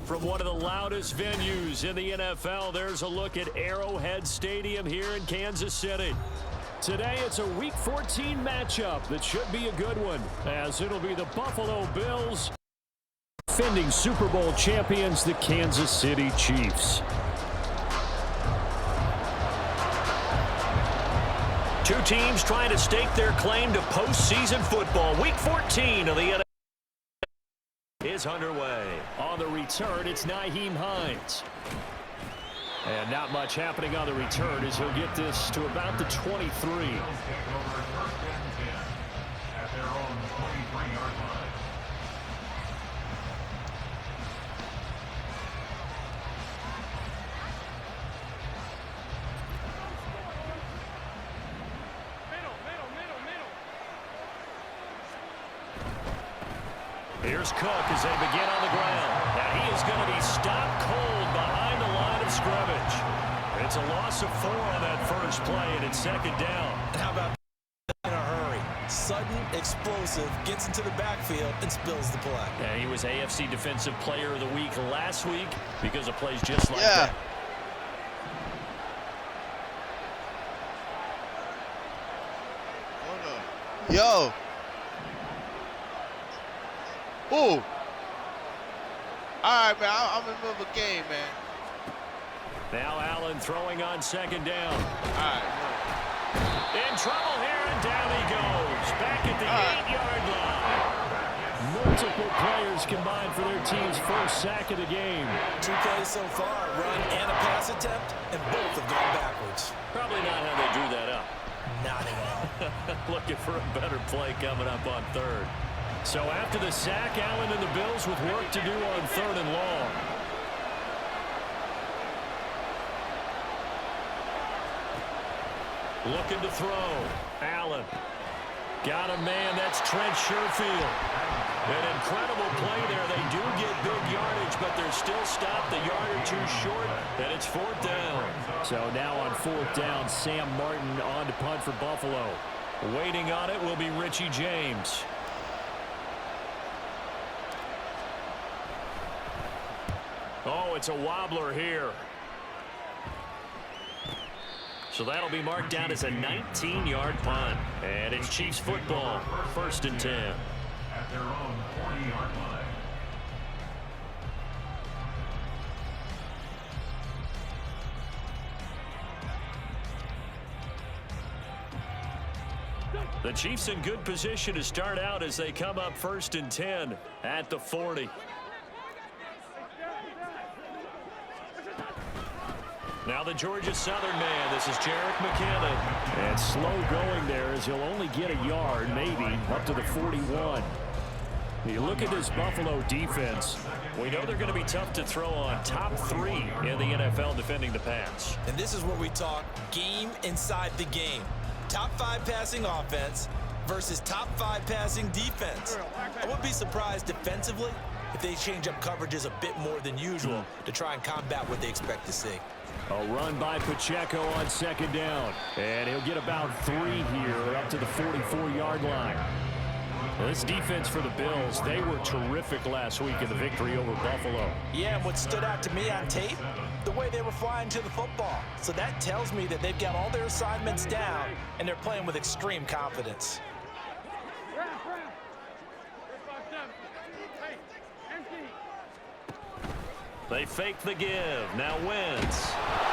From one of the loudest venues in the NFL, there's a look at Arrowhead Stadium here in Kansas City. Today, it's a Week 14 matchup that should be a good one, as it'll be the Buffalo Bills defending Super Bowl champions, the Kansas City Chiefs. Two teams trying to stake their claim to postseason football. Week 14 of the NFL is underway. On the return, it's Nyheim Hines. And not much happening on the return as he'll get this to about the 23. Here's Cook as they begin on the ground. Now he is going to be stopped cold behind the line of scrimmage. It's a loss of 4 on that first play, and it's second down. How about in a hurry? Sudden, explosive, gets into the backfield and spills the play. Yeah, he was AFC Defensive Player of the Week last week because of plays just like that. Yo. Ooh. All right, man. I'm in the middle of a game, man. Now Allen throwing on second down. All right. In trouble here, and down he goes. Back at the 8-yard line. Multiple players combined for their team's first sack of the game. 2 plays so far, run and a pass attempt, and both have gone backwards. Probably not how they drew that up. Not at all. Looking for a better play coming up on third. So after the sack, Allen and the Bills with work to do on third and long. Looking to throw. Allen. Got a man. That's Trent Sherfield. An incredible play there. They do get big yardage, but they're still stopped a yard or 2 short, and it's 4th down. So now on 4th down, Sam Martin on to punt for Buffalo. Waiting on it will be Richie James. Oh, it's a wobbler here. So that'll be marked down as a 19-yard punt. And it's Chiefs football, 1st and 10. At their own 40-yard line. The Chiefs in good position to start out as they come up 1st and 10 at the 40. Now the Georgia Southern man. This is Jerick McKinnon. And slow going there as he'll only get a yard, maybe, up to the 41. You look at this Buffalo defense. We know they're going to be tough to throw on. Top 3 in the NFL defending the pass. And this is where we talk game inside the game. Top 5 passing offense versus top 5 passing defense. I wouldn't be surprised defensively if they change up coverages a bit more than usual to try and combat what they expect to see. A run by Pacheco on second down. And he'll get about 3 here up to the 44-yard line. This defense for the Bills, they were terrific last week in the victory over Buffalo. Yeah, and what stood out to me on tape, the way they were flying to the football. So that tells me that they've got all their assignments down, and they're playing with extreme confidence. They fake the give. Now Wentz.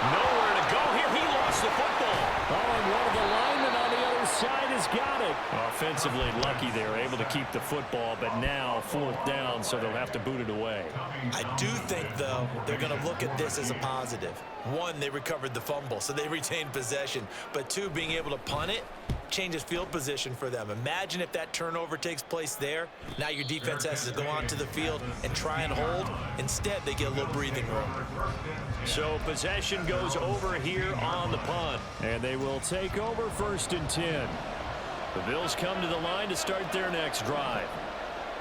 Nowhere to go here. He lost the football. Oh, and one of the linemen on the other side has got it. Offensively lucky they were able to keep the football, but now 4th down, so they'll have to boot it away. I do think, though, they're going to look at this as a positive. 1, they recovered the fumble, so they retained possession. But 2, being able to punt it changes field position for them. Imagine if that turnover takes place there. Now your defense has to go onto the field and try and hold. Instead, they get a little breathing room. So possession goes over here on the punt, and they will take over 1st and 10. The Bills come to the line to start their next drive.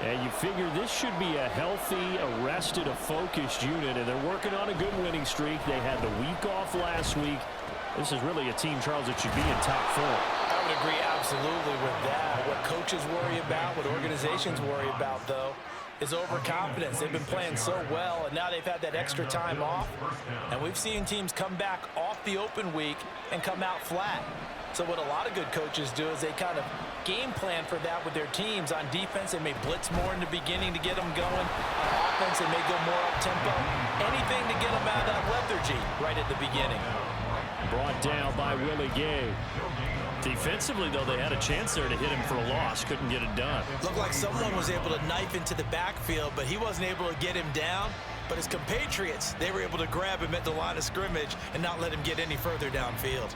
And you figure this should be a healthy, a focused unit, and they're working on a good winning streak. They had the week off last week. This is really a team, Charles, that should be in top form. I would agree absolutely with that. What coaches worry about, what organizations worry about, though, is overconfidence. They've been playing so well, and now they've had that extra time off. And we've seen teams come back off the open week and come out flat. So what a lot of good coaches do is they kind of game plan for that with their teams. On defense, they may blitz more in the beginning to get them going. On offense, they may go more up-tempo. Anything to get them out of that lethargy right at the beginning. Brought down by Willie Gay. Defensively, though, they had a chance there to hit him for a loss. Couldn't get it done. Looked like someone was able to knife into the backfield, but he wasn't able to get him down. But his compatriots, they were able to grab him at the line of scrimmage and not let him get any further downfield.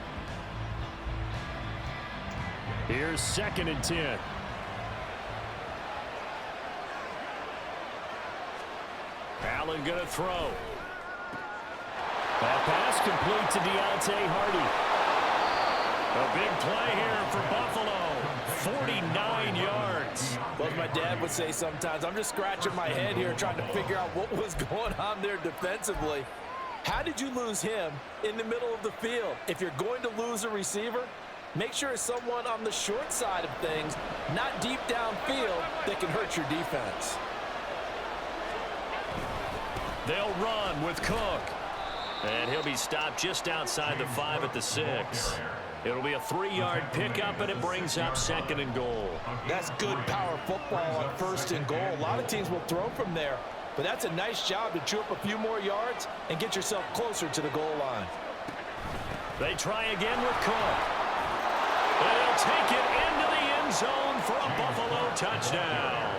Here's 2nd and 10. Allen going to throw. That pass complete to Deontay Hardy. A big play here for Buffalo. 49 yards. Well, as my dad would say sometimes, I'm just scratching my head here trying to figure out what was going on there defensively. How did you lose him in the middle of the field? If you're going to lose a receiver, make sure it's someone on the short side of things, not deep downfield, that can hurt your defense. They'll run with Cook. And he'll be stopped just outside the 5 at the 6. It'll be a 3-yard pickup, and it brings up 2nd and goal. That's good power football on 1st and goal. A lot of teams will throw from there, but that's a nice job to chew up a few more yards and get yourself closer to the goal line. They try again with Cook. And he'll take it into the end zone for a Buffalo touchdown.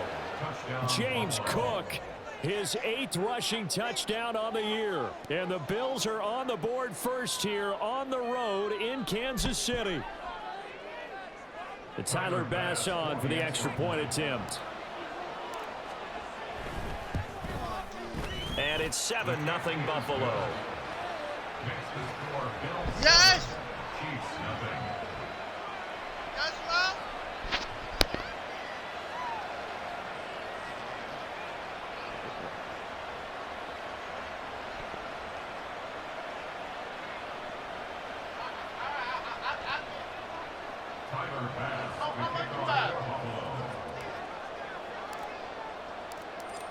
James Cook, his 8th rushing touchdown on the year. And the Bills are on the board first here on the road in Kansas City. And Tyler Bass on for the extra point attempt. And it's 7-0 Buffalo. Yes! Yes, ma'am.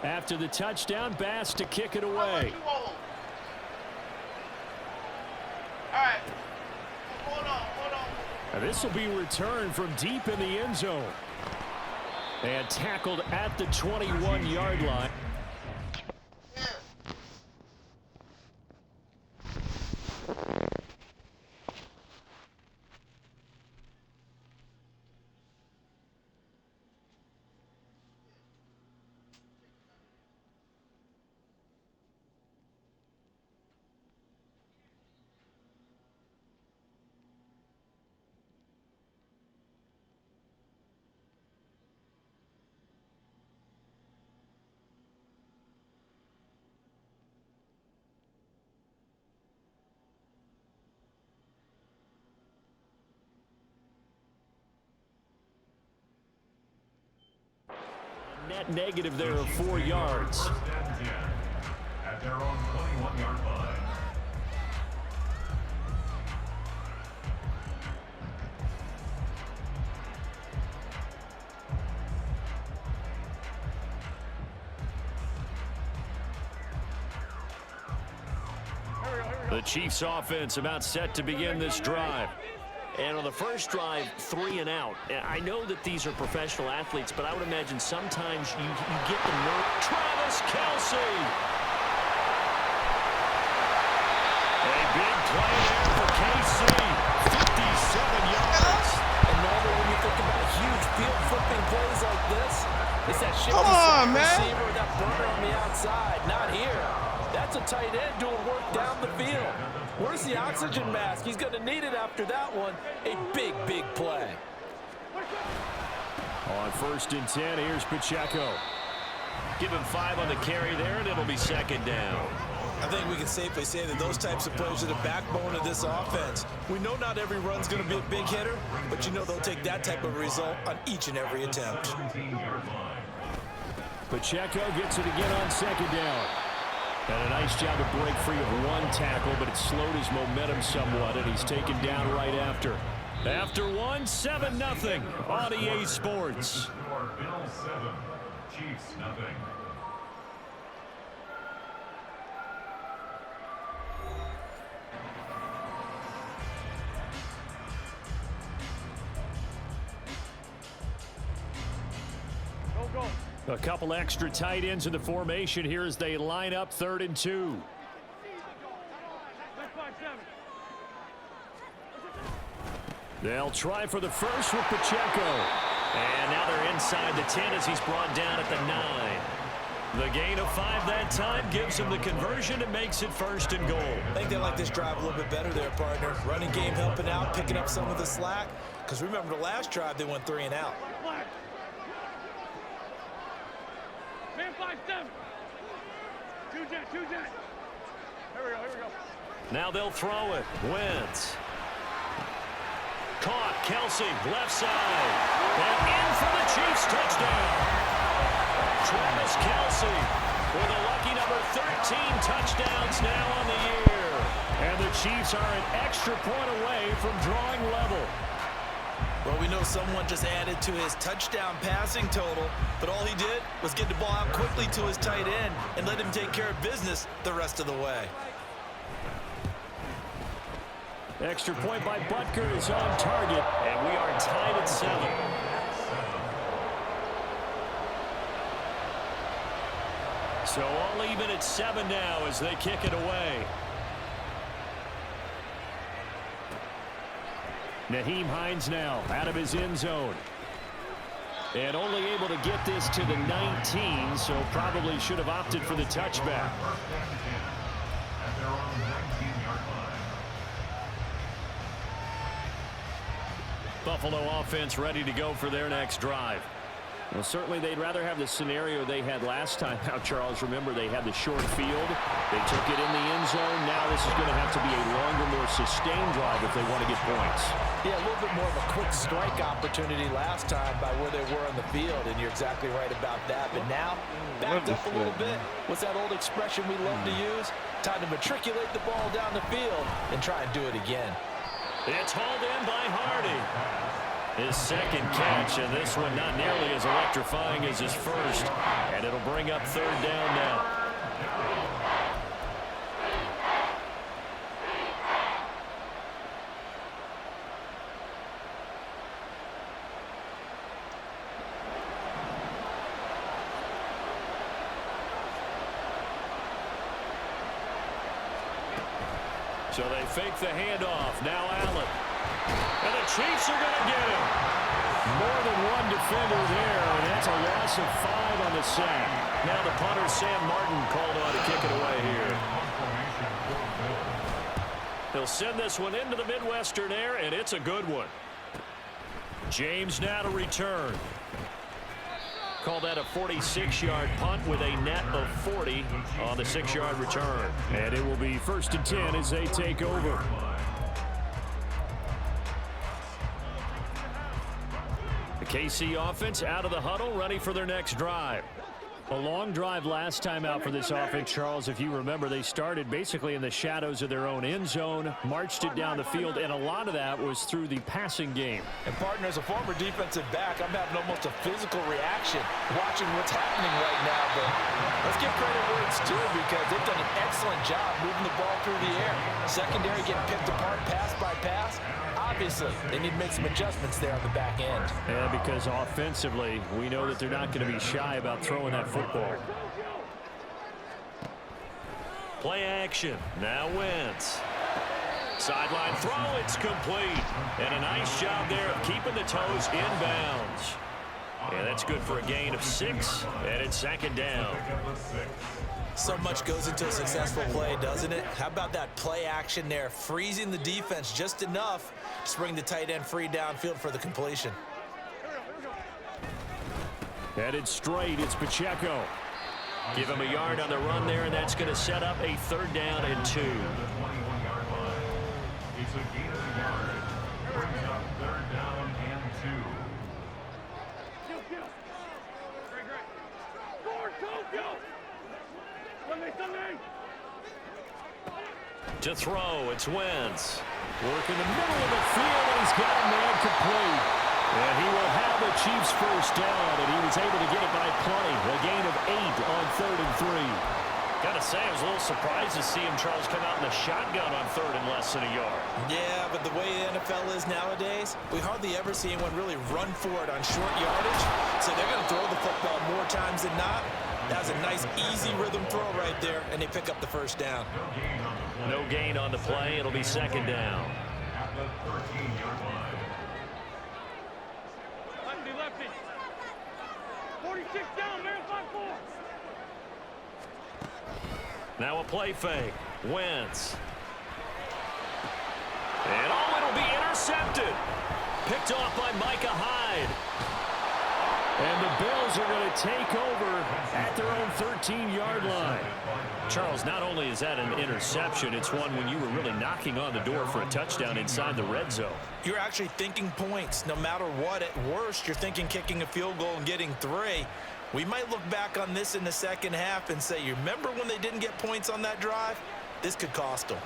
After the touchdown, Bass to kick it away. All right. Hold on. And this will be returned from deep in the end zone. And tackled at the 21-yard line. Net negative there of 4 yards. At their own 21-yard line. The Chiefs offense about set to begin this drive. And on the first drive, 3 and out. I know that these are professional athletes, but I would imagine sometimes you get the nerve. Travis Kelce. A big play there for KC. 57 yards. And normally when you throw flipping plays like this, it's that shifty Come on, man. receiver with that burner on the outside. Not here. That's a tight end doing work down the field. Where's the oxygen mask? He's going to need it after that one. A big, big play. On 1st and 10, here's Pacheco. Give him 5 on the carry there, and it'll be 2nd down. I think we can safely say that those types of plays are the backbone of this offense. We know not every run's going to be a big hitter, but you know they'll take that type of result on each and every attempt. 17-yard line. Pacheco gets it again on 2nd down. And a nice job to break free of 1 tackle, but it slowed his momentum somewhat, and he's taken down right after. After 1, 7-0 on EA Sports. Score, Bills 7, Chiefs nothing. A couple extra tight ends in the formation here as they line up 3rd and 2. They'll try for the first with Pacheco. And now they're inside the 10 as he's brought down at the 9. The gain of 5 that time gives him the conversion and makes it 1st and goal. I think they like this drive a little bit better there, partner. Running game helping out, picking up some of the slack. Because remember the last drive, they went 3 and out. Man 5-7. 2-jet. Here we go. Now they'll throw it. Wentz. Caught. Kelsey, left side. And in for the Chiefs touchdown. Travis Kelsey with a lucky number 13 touchdowns now on the year. And the Chiefs are an extra point away from drawing level. Well, we know someone just added to his touchdown passing total, but all he did was get the ball out quickly to his tight end and let him take care of business the rest of the way. Extra point by Butker is on target, and we are tied at 7. So all even at 7 now as they kick it away. Nyheim Hines now out of his end zone. And only able to get this to the 19, so probably should have opted for the touchback. At their own 19-yard line. Buffalo offense ready to go for their next drive. Well, certainly they'd rather have the scenario they had last time out, Charles. Remember, they had the short field. They took it in the end zone. Now this is going to have to be a longer, more sustained drive if they want to get points. Yeah, a little bit more of a quick strike opportunity last time by where they were on the field, and you're exactly right about that. But now, backed up a little bit. What's that old expression we love to use? Time to matriculate the ball down the field and try and do it again. It's hauled in by Hardy. His 2nd catch, and this one not nearly as electrifying as his first. And it'll bring up 3rd down now. So they fake the handoff. Now Allen. And the Chiefs are going to get him. More than one defender there, and that's a loss of 5 on the sack. Now the punter, Sam Martin, called on to kick it away here. He'll send this one into the Midwestern air, and it's a good one. James now to return. Call that a 46-yard punt with a net of 40 on the 6-yard return. And it will be 1st and 10 as they take over. The KC offense out of the huddle, ready for their next drive. A long drive last time out for this offense, Charles. If you remember, they started basically in the shadows of their own end zone, marched it down the field, and a lot of that was through the passing game. And, partner, as a former defensive back, I'm having almost a physical reaction watching what's happening right now. But let's give credit where it's due because they've done an excellent job moving the ball through the air. Secondary getting picked apart pass by pass. Obviously, they need to make some adjustments there on the back end. And because offensively, we know that they're not going to be shy about throwing that football. Play action. Now Wentz. Sideline throw. It's complete. And a nice job there of keeping the toes inbounds. And that's good for a gain of 6, and it's second down. So much goes into a successful play, doesn't it? How about that play action there, freezing the defense just enough to bring the tight end free downfield for the completion. Headed straight, it's Pacheco. Give him a yard on the run there, and that's going to set up a 3rd down and 2. It's a gain of a yard. Brings up 3rd down and 2. Great. Score, Tokyo! Sunday! To throw, it's Wentz. Work in the middle of the field, and he's got a man complete. And he will have the Chiefs' 1st down, and he was able to get it by plenty. A gain of 8 on 3rd and 3. Got to say, I was a little surprised to see him, Charles, come out in the shotgun on 3rd and less than a yard. Yeah, but the way the NFL is nowadays, we hardly ever see anyone really run for it on short yardage. So they're going to throw the football more times than not. That was a nice, easy rhythm throw right there, and they pick up the 1st down. No gain on the play. It'll be 2nd down. At the 13-yard line. Lefty. 46 down, man, 5-4. Now a play fake. Wentz. And it'll be intercepted. Picked off by Micah Hyde. And the Bills are going to take over at their own 13-yard line. Charles, not only is that an interception, it's one when you were really knocking on the door for a touchdown inside the red zone. You're actually thinking points. No matter what, at worst, you're thinking kicking a field goal and getting 3. We might look back on this in the second half and say, you remember when they didn't get points on that drive? This could cost them.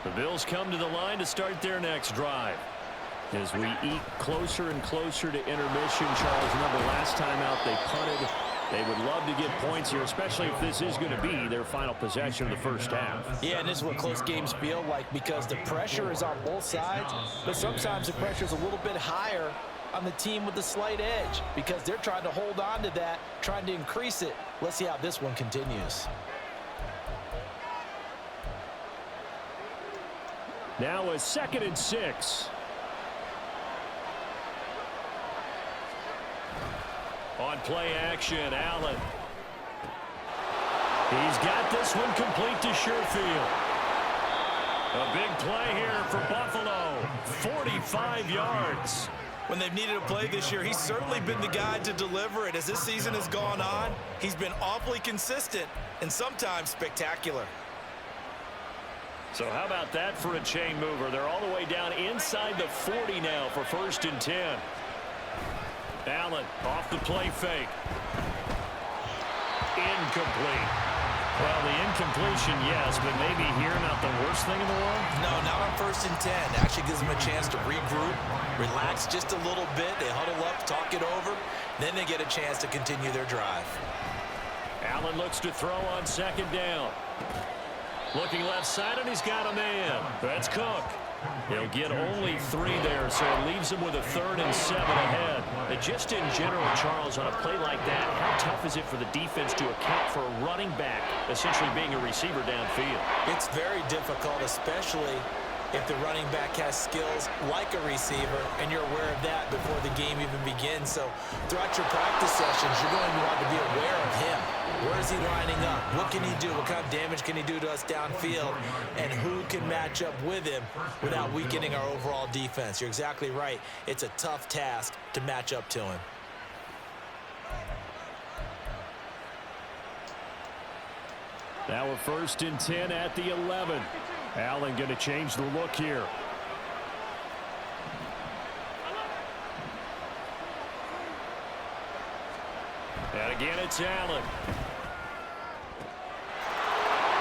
The Bills come to the line to start their next drive. As we eke closer and closer to intermission, Charles, remember last time out they punted. They would love to get points here, especially if this is going to be their final possession of the 1st half. Yeah, and this is what close games feel like because the pressure is on both sides, but sometimes the pressure is a little bit higher on the team with the slight edge because they're trying to hold on to that, trying to increase it. Let's see how this one continues. Now a 2nd and 6. On play action, Allen. He's got this one complete to Sherfield. A big play here for Buffalo. 45 yards. When they've needed a play this year, he's certainly been the guy to deliver it. As this season has gone on, he's been awfully consistent and sometimes spectacular. So how about that for a chain mover? They're all the way down inside the 40 now for 1st and 10. Allen off the play fake. Incomplete. Well, the incompletion, yes, but maybe here not the worst thing in the world? No, not on 1st and 10. Actually gives them a chance to regroup, relax just a little bit. They huddle up, talk it over. Then they get a chance to continue their drive. Allen looks to throw on 2nd down. Looking left side, and he's got a man. That's Cook. He'll get only 3 there, so it leaves him with a 3rd and 7 ahead. And just in general, Charles, on a play like that, how tough is it for the defense to account for a running back essentially being a receiver downfield? It's very difficult, especially if the running back has skills like a receiver, and you're aware of that before the game even begins. So throughout your practice sessions, you're going to want to be aware of him. Where is he lining up? What can he do? What kind of damage can he do to us downfield? And who can match up with him without weakening our overall defense? You're exactly right. It's a tough task to match up to him. Now a 1st and 10 at the 11. Allen going to change the look here. And again, it's Allen.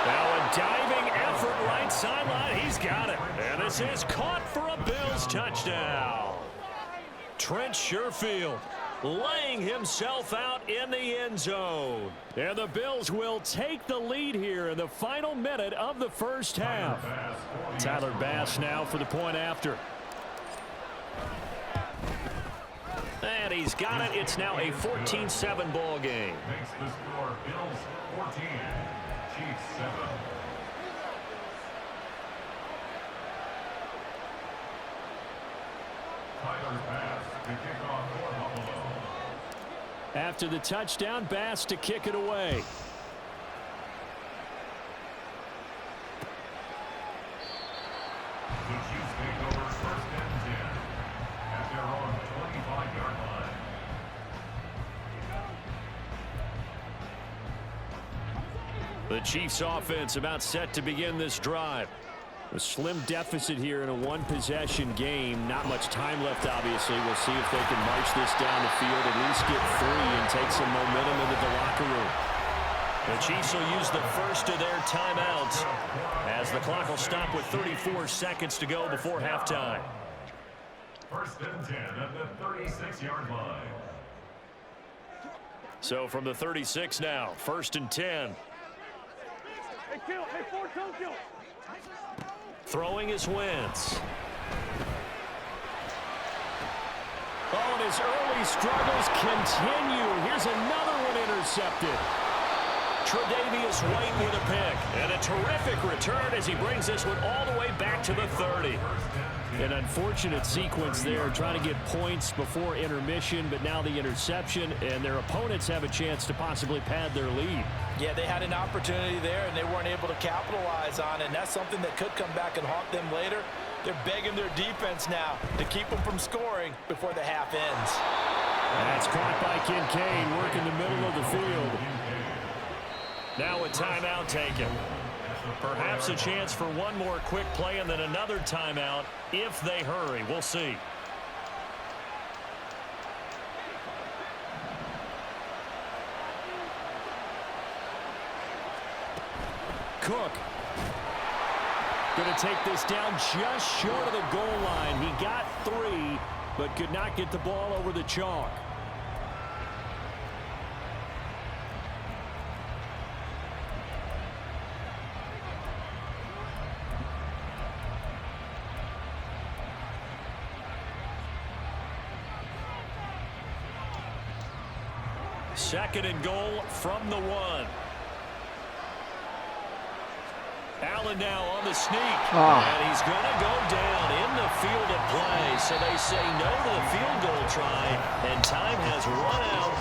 Now a diving effort right sideline. He's got it. And this is caught for a Bills touchdown. Trent Sherfield laying himself out in the end zone. And the Bills will take the lead here in the final minute of the 1st half. Tyler Bass now for the point after. And he's got it. It's now a 14-7 ball game. Makes the score Bills 14, Chiefs 7. Tyler Bass to kick off for Buffalo. After the touchdown, Bass to kick it away. The Chiefs take over 1st and 10 at their own 25-yard line. The Chiefs offense about set to begin this drive. A slim deficit here in a one-possession game. Not much time left, obviously. We'll see if they can march this down the field, at least get 3 and take some momentum into the locker room. The Chiefs will use the first of their timeouts as the clock will stop with 34 seconds to go before halftime. 1st and 10 at the 36-yard line. So from the 36 now, 1st and 10. Hey, kill. Hey, force Tokyo. Throwing is Wentz. Oh, and his early struggles continue. Here's another one intercepted. Tre'Davious White with a pick. And a terrific return as he brings this one all the way back to the 30. An unfortunate sequence there, trying to get points before intermission, but now the interception, and their opponents have a chance to possibly pad their lead. Yeah, they had an opportunity there, and they weren't able to capitalize on it, and that's something that could come back and haunt them later. They're begging their defense now to keep them from scoring before the half ends. That's caught by Kincaid, working the middle of the field. Now a timeout taken. Perhaps a chance for one more quick play and then another timeout if they hurry. We'll see. Cook. Going to take this down just short of the goal line. He got 3, but could not get the ball over the chalk. Second and goal from the 1. Allen now on the sneak. And he's going to go down in the field of play. So they say no to the field goal try. And time has run out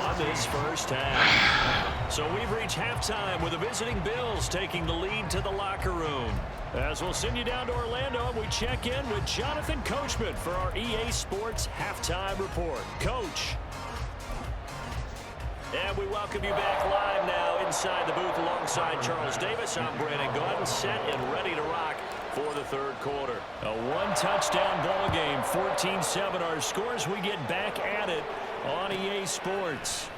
on this first half. So we've reached halftime with the visiting Bills taking the lead to the locker room. As we'll send you down to Orlando, and we check in with Jonathan Coachman for our EA Sports Halftime Report. Coach. And we welcome you back live now inside the booth alongside Charles Davis. I'm Brandon Gordon, set and ready to rock for the third quarter. A one-touchdown ball game, 14-7 our scores. We get back at it on EA Sports.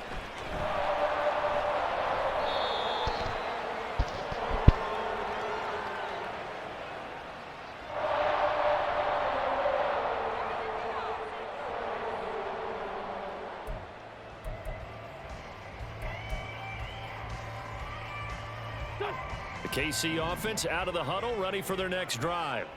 KC offense out of the huddle, ready for their next drive.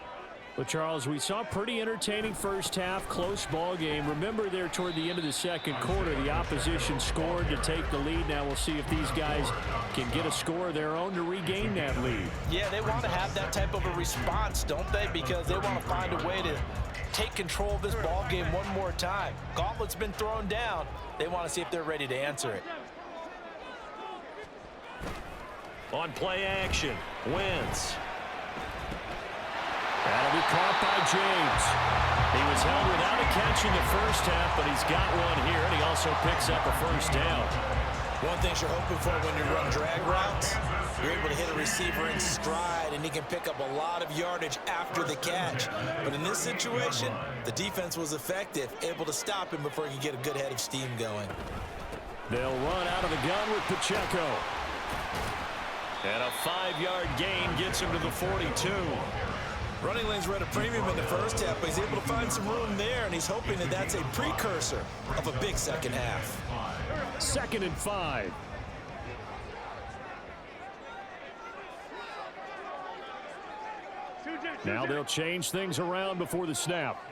But, Charles, we saw a pretty entertaining first half, close ball game. Remember there toward the end of the second quarter, the opposition scored to take the lead. Now we'll see if these guys can get a score of their own to regain that lead. Yeah, they want to have that type of a response, don't they? Because they want to find a way to take control of this ball game one more time. Gauntlet's been thrown down. They want to see if they're ready to answer it. On play action, Wentz. That'll be caught by James. He was held without a catch in the first half, but he's got one here, and he also picks up a first down. One thing you're hoping for when you run drag routes, you're able to hit a receiver in stride, and he can pick up a lot of yardage after the catch. But in this situation, the defense was effective, able to stop him before he could get a good head of steam going. They'll run out of the gun with Pacheco. And a 5-yard gain gets him to the 42. Running lanes were at a premium in the first half, but he's able to find some room there, and he's hoping that that's a precursor of a big second half. 2nd and 5. Now they'll change things around before the snap.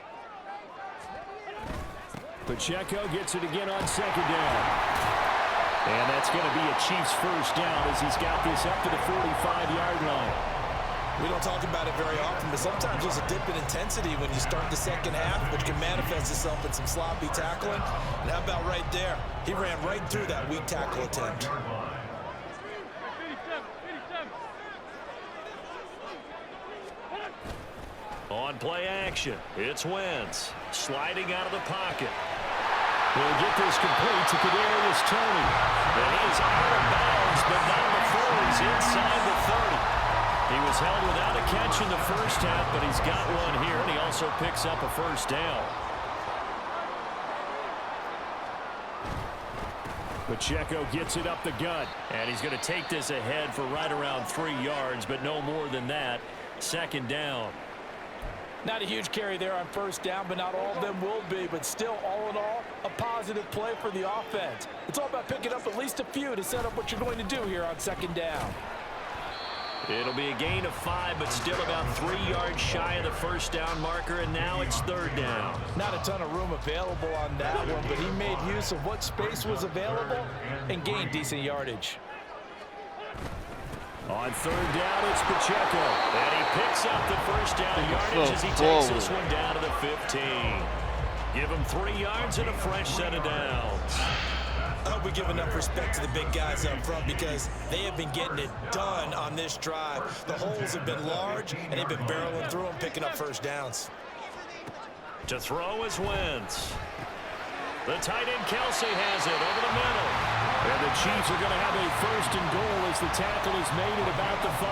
Pacheco gets it again on 2nd down. And that's going to be a Chiefs first down as he's got this up to the 45-yard line. We don't talk about it very often, but sometimes there's a dip in intensity when you start the second half, which can manifest itself in some sloppy tackling. And how about right there? He ran right through that weak tackle attempt. On play action, it's Wentz sliding out of the pocket. He'll get this complete to Kadarius Toney. And he's out of bounds, but not before he's inside the 30. He was held without a catch in the first half, but he's got one here, and he also picks up a first down. Pacheco gets it up the gut, and he's going to take this ahead for right around 3 yards, but no more than that. Second down. Not a huge carry there on first down, but not all of them will be. But still, all in all, a positive play for the offense. It's all about picking up at least a few to set up what you're going to do here on second down. It'll be a gain of 5, but still about 3 yards shy of the first down marker, and now it's third down. Not a ton of room available on that one, but he made use of what space was available and gained decent yardage. On third down, it's Pacheco, and he picks up the first down yardage as he takes this one down to the 15. Give him 3 yards and a fresh set of downs. I hope we give enough respect to the big guys up front because they have been getting it done on this drive. The holes have been large, and they've been barreling through them, picking up first downs. To throw is Wentz. The tight end Kelsey has it over the middle. And the Chiefs are going to have a first and goal as the tackle is made at about the 5.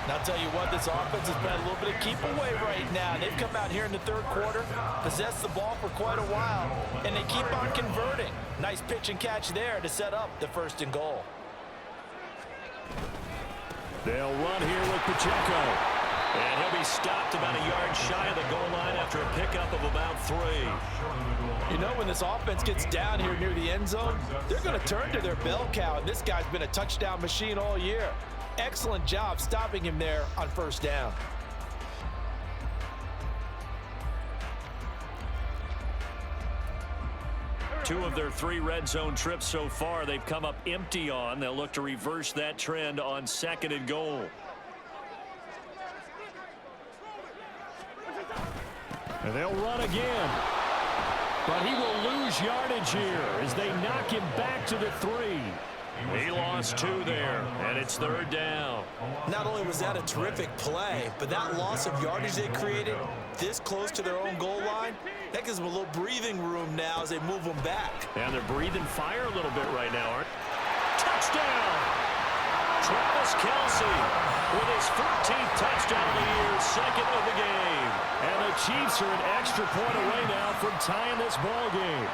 And I'll tell you what, this offense has been a little bit of keep away right now. They've come out here in the third quarter, possessed the ball for quite a while, and they keep on converting. Nice pitch and catch there to set up the first and goal. They'll run here with Pacheco. And he'll be stopped about a yard shy of the goal line after a pickup of about 3. You know, when this offense gets down here near the end zone, they're going to turn to their bell cow, and this guy's been a touchdown machine all year. Excellent job stopping him there on first down. Two of their 3 red zone trips so far they've come up empty on. They'll look to reverse that trend on second and goal. And they'll run again. But he will lose yardage here as they knock him back to the 3. He lost 2 there, and it's third down. Not only was that a terrific play, but that loss of yardage they created this close to their own goal line, that gives them a little breathing room now as they move them back. And they're breathing fire a little bit right now, aren't they? Touchdown! Travis Kelsey with his 14th touchdown of the year, second of the game. And the Chiefs are an extra point away now from tying this ball game.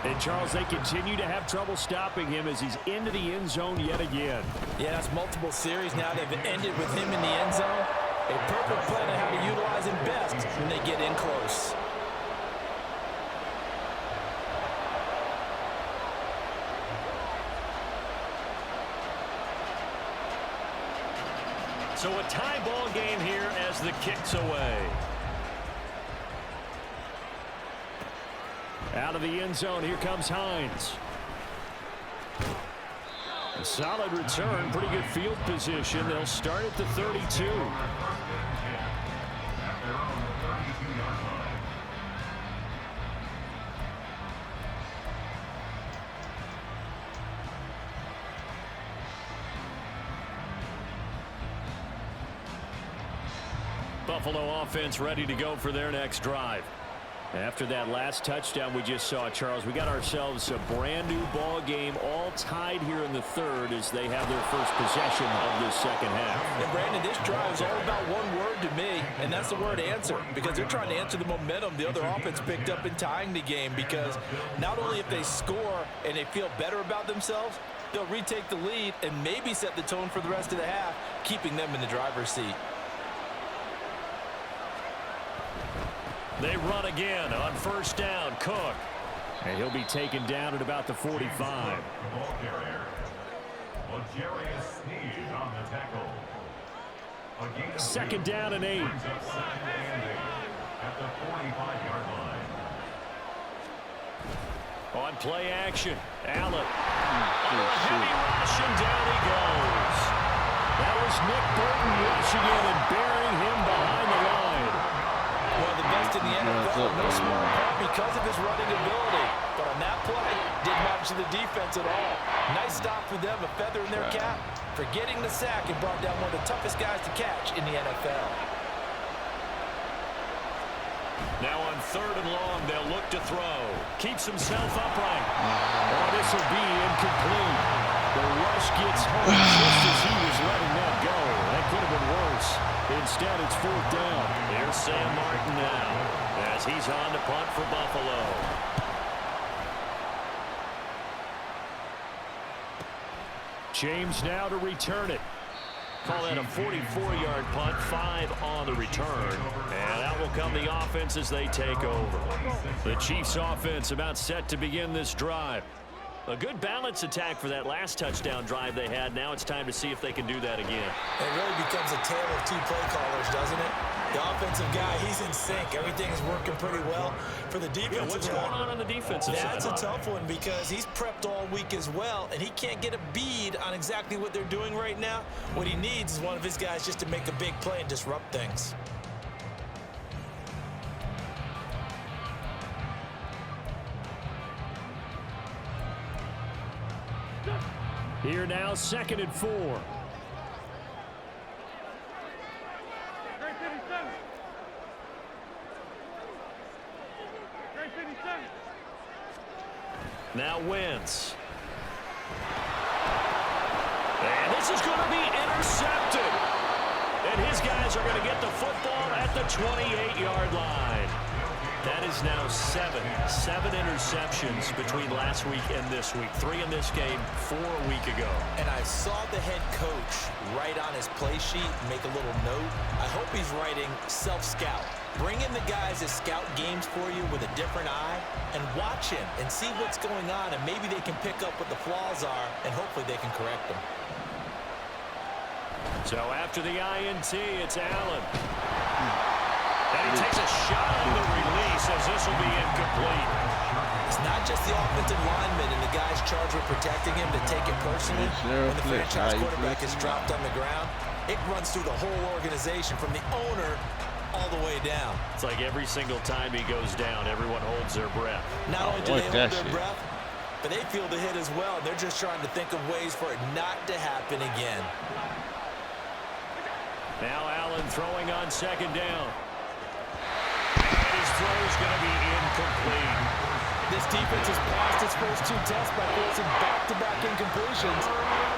And, Charles, they continue to have trouble stopping him as he's into the end zone yet again. Yeah, that's multiple series now. They've ended with him in the end zone. A perfect plan on how to utilize him best when they get in close. So a tie ball game here as the kick's away. Out of the end zone, here comes Hines. A solid return, pretty good field position. They'll start at the 32. Buffalo offense ready to go for their next drive. After that last touchdown we just saw, Charles, we got ourselves a brand new ball game, all tied here in the third as they have their first possession of this second half. And Brandon, this drive is all about one word to me, and that's the word answer, because they're trying to answer the momentum the other offense picked up in tying the game, because not only if they score and they feel better about themselves, they'll retake the lead and maybe set the tone for the rest of the half, keeping them in the driver's seat. They run again on first down. Cook. And he'll be taken down at about the 45. Second down and 8. At the 45-yard line. On play action, Allen. Heavy rush, and down he goes. here's Nick Burton rushing in and burying him behind the line. One of the best in the NFL, no small part because of his running ability. But on that play, didn't matter to the defense at all. Nice stop for them, a feather in their cap for getting the sack and brought down one of the toughest guys to catch in the NFL. Now on 3rd and long, they'll look to throw. Keeps himself upright. Oh, this will be incomplete. The rush gets home just as he was letting that go. That could have been worse. Instead, it's 4th down. Here's Sam Martin now as he's on to punt for Buffalo. James now to return it. Call that a 44-yard punt, 5 on the return. And out will come the offense as they take over. The Chiefs offense about set to begin this drive. A good balance attack for that last touchdown drive they had. Now it's time to see if they can do that again. It really becomes a tale of 2 play callers, doesn't it? The offensive guy, he's in sync. Everything is working pretty well. For the defensive guy, what's going on the defensive side? That's a tough one because he's prepped all week as well, and he can't get a bead on exactly what they're doing right now. What he needs is one of his guys just to make a big play and disrupt things. Here now, 2nd and 4. Great 57. Great 57. Now Wentz. And this is going to be intercepted. And his guys are going to get the football at the 28-yard line. That is now 7 interceptions between last week and this week. 3 in this game, 4 a week ago. And I saw the head coach write on his play sheet, make a little note. I hope he's writing self-scout. Bring in the guys that scout games for you with a different eye and watch him and see what's going on, and maybe they can pick up what the flaws are, and hopefully they can correct them. So after the INT, it's Allen. And he takes a shot on the release as this will be incomplete. It's not just the offensive lineman and the guys charged with protecting him that take it personally. When the franchise quarterback is dropped on the ground, it runs through the whole organization from the owner all the way down. It's like every single time he goes down, everyone holds their breath. Not only do they hold their breath, but they feel the hit as well. They're just trying to think of ways for it not to happen again. Now Allen throwing on 2nd down. And his throw is going to be incomplete. This defense has passed its first 2 tests by forcing back-to-back incompletions.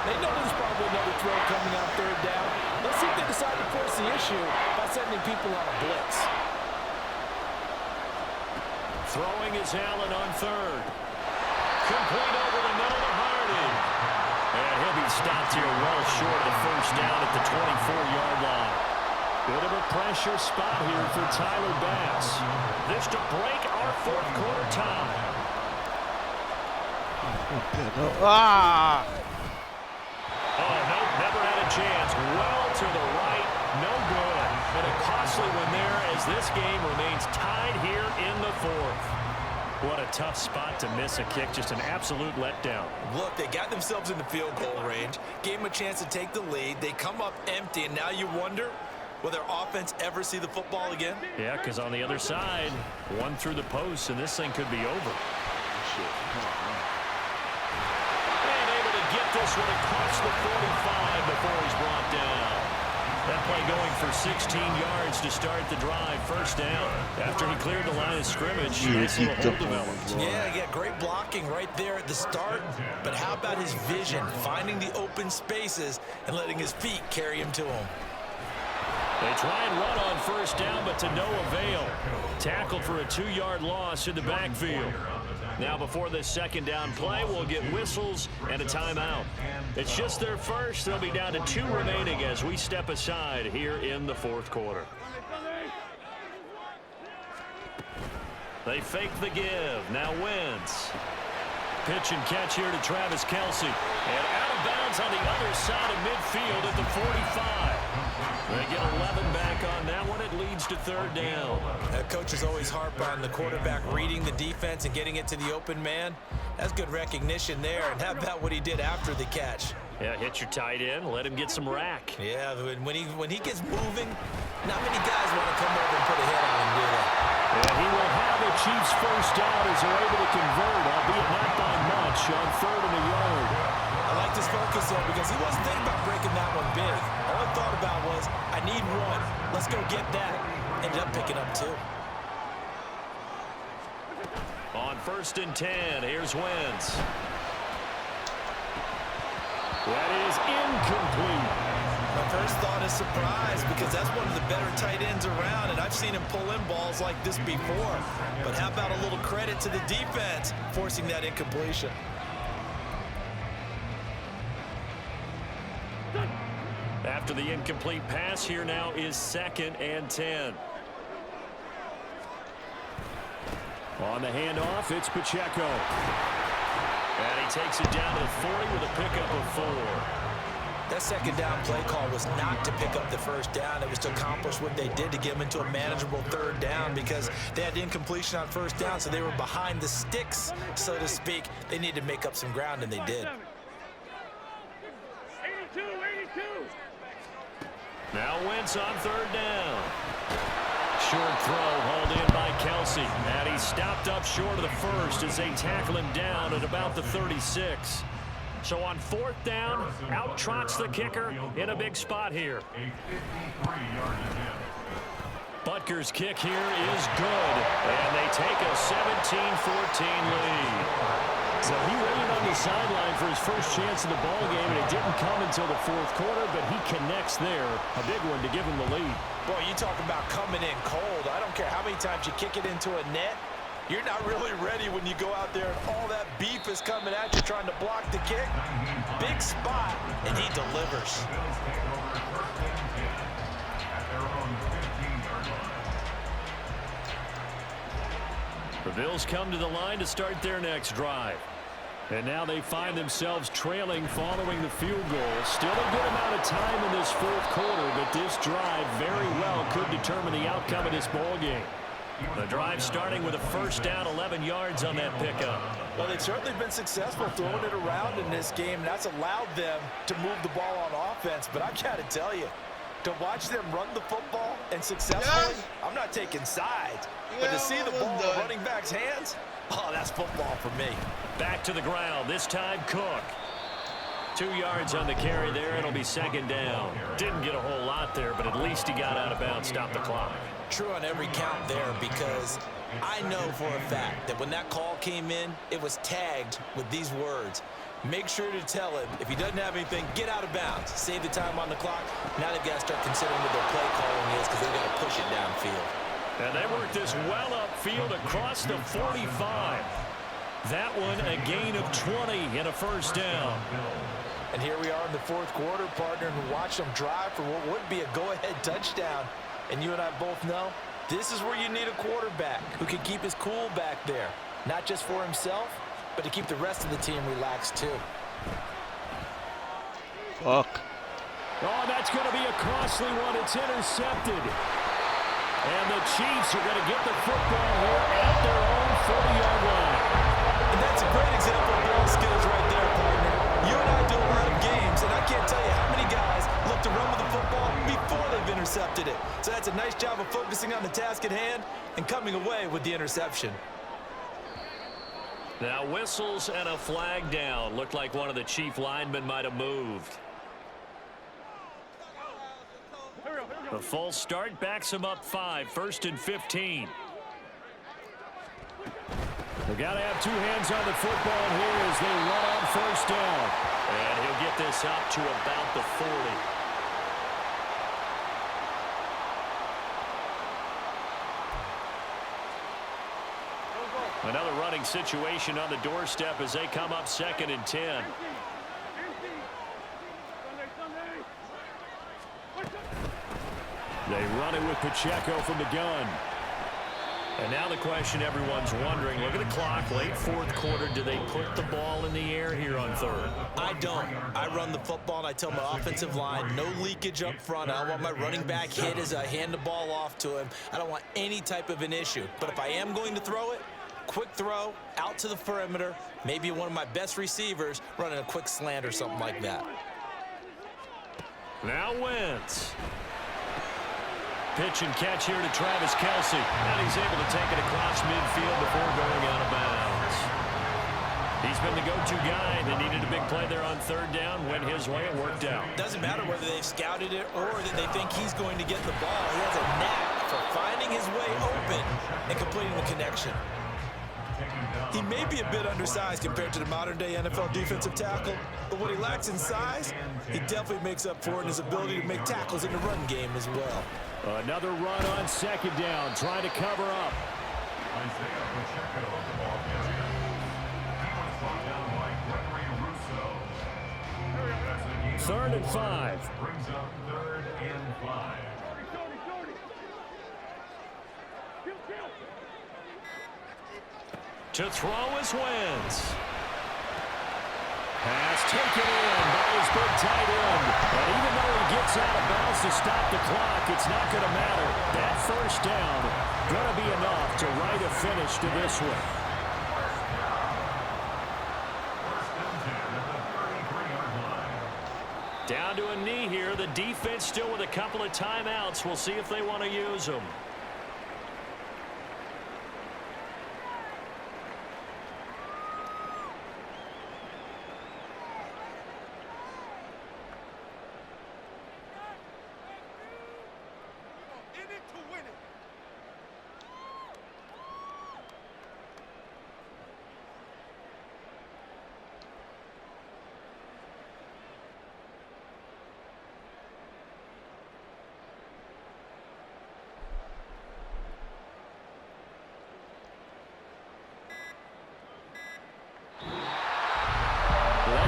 They know there's probably another throw coming on 3rd down. Let's see if they decide to force the issue by sending people on a blitz. Throwing is Allen on 3rd. Complete over the middle to Harding. And he'll be stopped here well short of the 1st down at the 24-yard line. Bit of a pressure spot here for Tyler Bass. This to break our 4th quarter tie. Oh, no, never had a chance. Well to the right, no good. But a costly one there as this game remains tied here in the 4th. What a tough spot to miss a kick. Just an absolute letdown. Look, they got themselves in the field goal range, gave them a chance to take the lead. They come up empty, and now you wonder, will their offense ever see the football again? Yeah, because on the other side, one through the post, and this thing could be over. And able to get this one across the 45 before he's brought down. That play going for 16 yards to start the drive. 1st down. After he cleared the line of scrimmage, nice little hole developed. Yeah, great blocking right there at the start. But how about his vision, finding the open spaces and letting his feet carry him to him? They try and run on 1st down, but to no avail. Tackled for a 2-yard loss in the backfield. Now before this 2nd down play, we'll get whistles and a timeout. It's just their first. They'll be down to 2 remaining as we step aside here in the 4th quarter. They fake the give. Now Wentz. Pitch and catch here to Travis Kelce. And out of bounds on the other side of midfield at the 45. They get 11 back on that one. It leads to third down. Coaches always harp on the quarterback reading the defense and getting it to the open man. That's good recognition there. And how about what he did after the catch? Yeah, hit your tight end. Let him get some rack. Yeah, when he gets moving, not many guys want to come over and put a hit on him, do they? And he will have the Chiefs first down as they're able to convert, albeit not by much, on 3rd and a yard. I like this focus though because he wasn't thinking about breaking that one big. All he thought about was, I need one. Let's go get that. Ended up picking up 2. On 1st and 10, here's Wentz. That is incomplete. My first thought is surprise because that's one of the better tight ends around, and I've seen him pull in balls like this before. But how about a little credit to the defense forcing that incompletion? After the incomplete pass, here now is 2nd and 10. On the handoff, it's Pacheco. And he takes it down to the 40 with a pickup of 4. That second down play call was not to pick up the first down. It was to accomplish what they did to get them into a manageable 3rd down because they had incompletion on 1st down, so they were behind the sticks, so to speak. They needed to make up some ground, and they did. 82, 82. Now Wentz on 3rd down. Short throw hauled in by Kelce. And he stopped up short of the first as they tackle him down at about the 36. So on 4th down, out trots the kicker in a big spot here. A 53-yard attempt. Butker's kick here is good. And they take a 17-14 lead. So he waited on the sideline for his first chance in the ball game, and it didn't come until the 4th quarter, but he connects there. A big one to give him the lead. Boy, you talk about coming in cold. I don't care how many times you kick it into a net. You're not really ready when you go out there and all that beef is coming at you trying to block the kick. Big spot, and he delivers. The Bills take over 1st and 10 at their own 15-yard line. The Bills come to the line to start their next drive. And now they find themselves trailing following the field goal. Still a good amount of time in this 4th quarter, but this drive very well could determine the outcome of this ball game. The drive starting with a first down, 11 yards on that pickup. Well, they've certainly been successful throwing it around in this game, and that's allowed them to move the ball on offense. But I've got to tell you, to watch them run the football and successfully, I'm not taking sides. But to see the ball in the running back's hands, oh, that's football for me. Back to the ground, this time Cook. 2 yards on the carry there. It'll be 2nd down. Didn't get a whole lot there, but at least he got out of bounds, stopped the clock. True on every count there because I know for a fact that when that call came in, it was tagged with these words. Make sure to tell him if he doesn't have anything, get out of bounds. Save the time on the clock. Now they've got to start considering what their play calling is because they've got to push it downfield. And they work this well upfield across the 45. That one a gain of 20 and a first down. And here we are in the 4th quarter, partner, and watch them drive for what would be a go-ahead touchdown. And you and I both know this is where you need a quarterback who can keep his cool back there. Not just for himself, but to keep the rest of the team relaxed too. Fuck. Oh, that's going to be a costly one. It's intercepted. And the Chiefs are going to get the football here at their own 40-yard line. And that's a great example of ball skills right there, partner. You and I do a lot of games, and I can't tell you how many guys look to run with the football before they've intercepted it. So that's a nice job of focusing on the task at hand and coming away with the interception. Now whistles and a flag down. Looked like one of the Chief linemen might have moved. The full start backs him up 5, 1st and 15. They've got to have 2 hands on the football here as they run on 1st down. And he'll get this up to about the 40. Another running situation on the doorstep as they come up 2nd and 10. They run it with Pacheco from the gun. And now the question everyone's wondering, look at the clock, late fourth quarter, do they put the ball in the air here on third? I don't. I run the football, and I tell my offensive line, no leakage up front. I don't want my running back hit as I hand the ball off to him. I don't want any type of an issue. But if I am going to throw it, quick throw, out to the perimeter, maybe one of my best receivers running a quick slant or something like that. Now Wentz. Pitch and catch here to Travis Kelce. And he's able to take it across midfield before going out of bounds. He's been the go-to guy. They needed a big play there on third down. Went his way. It worked out. Doesn't matter whether they've scouted it or that they think he's going to get the ball. He has a knack for finding his way open and completing the connection. He may be a bit undersized compared to the modern-day NFL defensive tackle, but what he lacks in size, he definitely makes up for it in his ability to make tackles in the run game as well. Another run on second down, trying to cover up. Third and 5. Brings up 3rd and 5. To throw is Wentz. Pass taken in by his big tight end. And even though he gets out of bounds to stop the clock, it's not going to matter. That first down going to be enough to write a finish to this one. Down to a knee here. The defense still with a couple of timeouts. We'll see if they want to use them.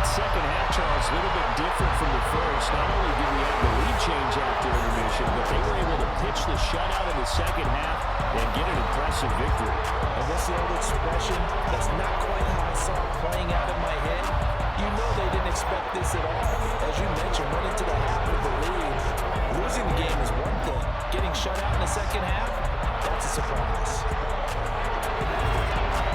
Second half, Charles, a little bit different from the first. Not only did we have the lead change after intermission, but they were able to pitch the shutout in the second half and get an impressive victory. And what's the old expression? That's not quite how I saw it playing out in my head. You know they didn't expect this at all. As you mentioned, running to the half of the lead. Losing the game is one thing. Getting shut out in the second half, that's a surprise.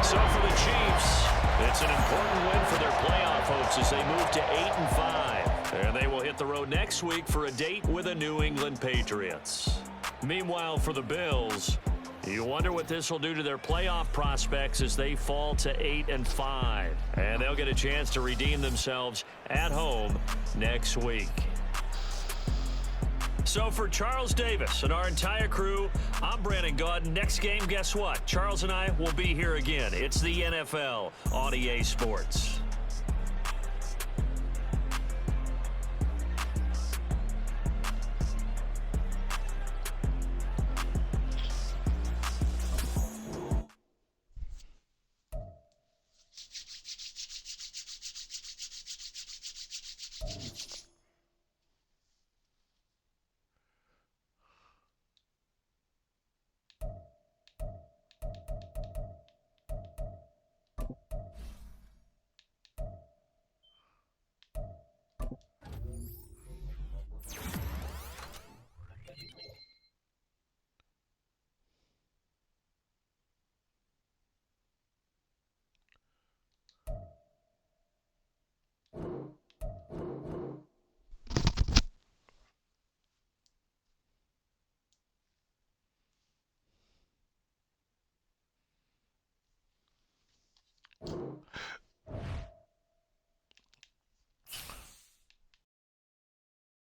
So for the Chiefs, it's an important win for their playoff hopes as they move to 8-5. And they will hit the road next week for a date with the New England Patriots. Meanwhile, for the Bills, you wonder what this will do to their playoff prospects as they fall to 8-5. And they'll get a chance to redeem themselves at home next week. So for Charles Davis and our entire crew, I'm Brandon Gaudin. Next game, guess what? Charles and I will be here again. It's the NFL on EA Sports.